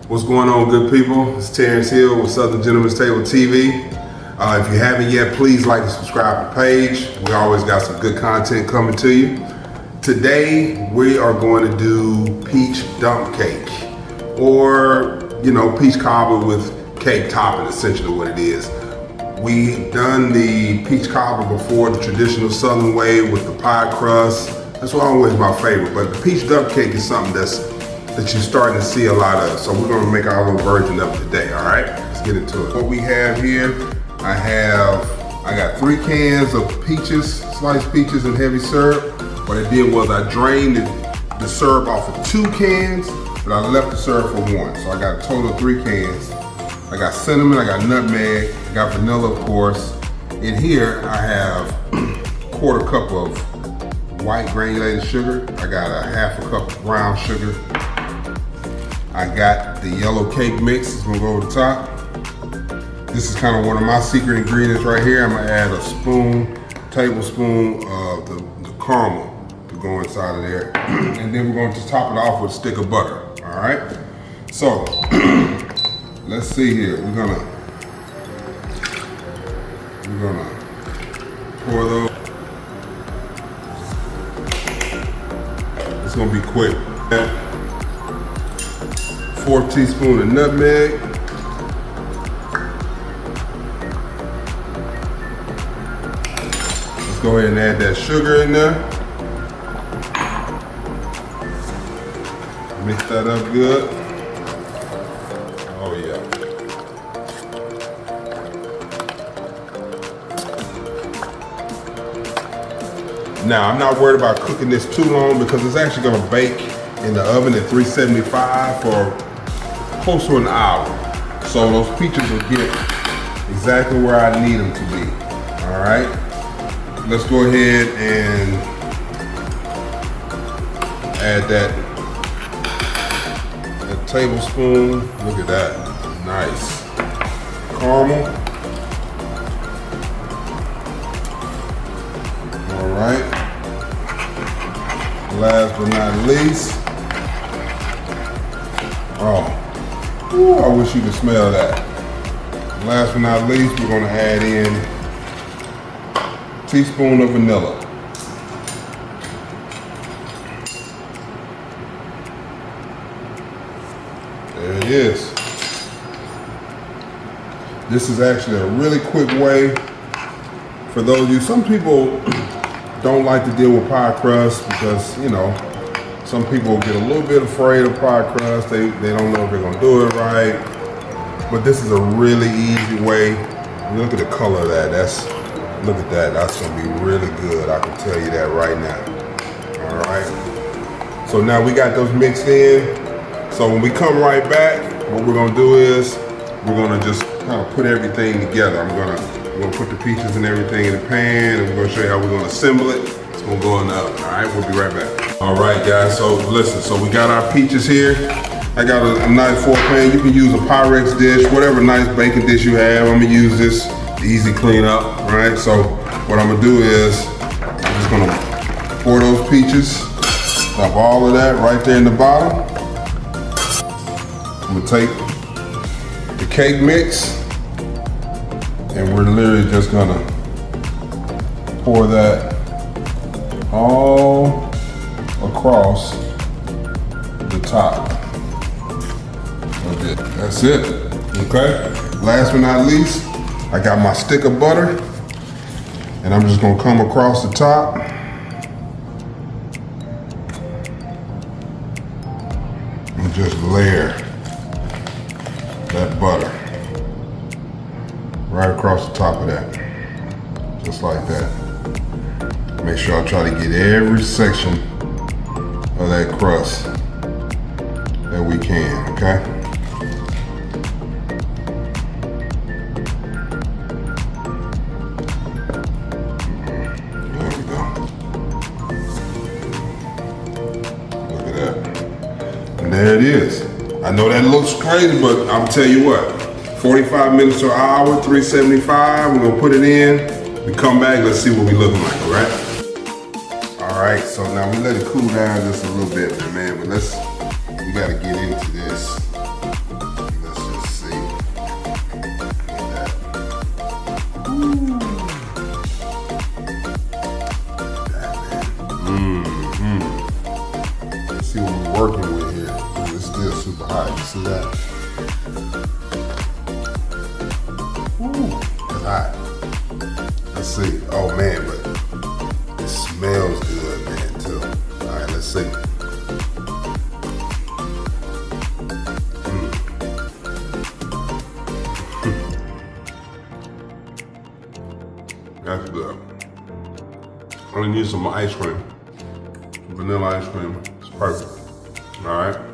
What's going on, good people? It's Terrence Hill with Southern Gentleman's Table TV. If you haven't yet, please like and subscribe to the page. We always got some good content coming to you. Today, we are going to do peach dump cake, or, peach cobbler with cake topping, essentially what it is. We've done the peach cobbler before, the traditional Southern way with the pie crust. That's always my favorite, but the peach dump cake is something that you're starting to see a lot of. So we're gonna make our little version of it today, all right? Let's get into it. What we have here, I got 3 cans of peaches, sliced peaches and heavy syrup. What I did was I drained the syrup off of 2 cans, but I left the syrup for 1. So I got a total of 3 cans. I got cinnamon, I got nutmeg, I got vanilla, of course. In here, I have a 1/4 cup of white granulated sugar. I got a 1/2 cup of brown sugar. I got the yellow cake mix, it's gonna go over the top. This is kind of one of my secret ingredients right here. I'm gonna add a tablespoon of the caramel to go inside of there. And then we're gonna just top it off with a stick of butter, all right? So, let's see here. We're gonna pour those. It's gonna be quick. 4 teaspoons of nutmeg. Let's go ahead and add that sugar in there. Mix that up good. Oh yeah. Now, I'm not worried about cooking this too long because it's actually gonna bake in the oven at 375 for close to an hour. So those peaches will get exactly where I need them to be, all right? Let's go ahead and add that tablespoon. Look at that, nice. Caramel. All right. Last but not least, ooh, I wish you could smell that. Last but not least, we're gonna add in a teaspoon of vanilla. There it is. This is actually a really quick way for those of you, some people don't like to deal with pie crust because, some people get a little bit afraid of pie crust. They don't know if they're gonna do it right. But this is a really easy way. Look at the color of that. Look at that. That's gonna be really good. I can tell you that right now. All right. So now we got those mixed in. So when we come right back, what we're gonna do is we're gonna just kind of put everything together. We're gonna put the peaches and everything in the pan, and we're gonna show you how we're gonna assemble it. It's gonna go in the oven, all right? We'll be right back. All right, guys, so listen, so we got our peaches here. I got a nice 4 pan. You can use a Pyrex dish, whatever nice baking dish you have. I'm gonna use this, easy clean up, right? So what I'm gonna do is, I'm just gonna pour those peaches, dump all of that right there in the bottom. I'm gonna take the cake mix, and we're literally just gonna pour that all across the top of it. That's it, okay? Last but not least, I got my stick of butter, and I'm just gonna come across the top. And just layer that butter right across the top of that, just like that. Make sure I try to get every section of that crust that we can, okay? There we go. Look at that. And there it is. I know that looks crazy, but I'll tell you what, 45 minutes to an hour, 375, we're gonna put it in. We come back, let's see what we looking like, all right? All right. right, so now we let it cool down just a little bit, man, but we gotta get into this. Let's just see. Let's see what we're working with here. Ooh, it's still super hot, you see that? Ooh, it's hot. Let's see. Oh man, but it smells good, man, too. All right, let's see. That's good. I only need some ice cream. Vanilla ice cream. It's perfect. All right.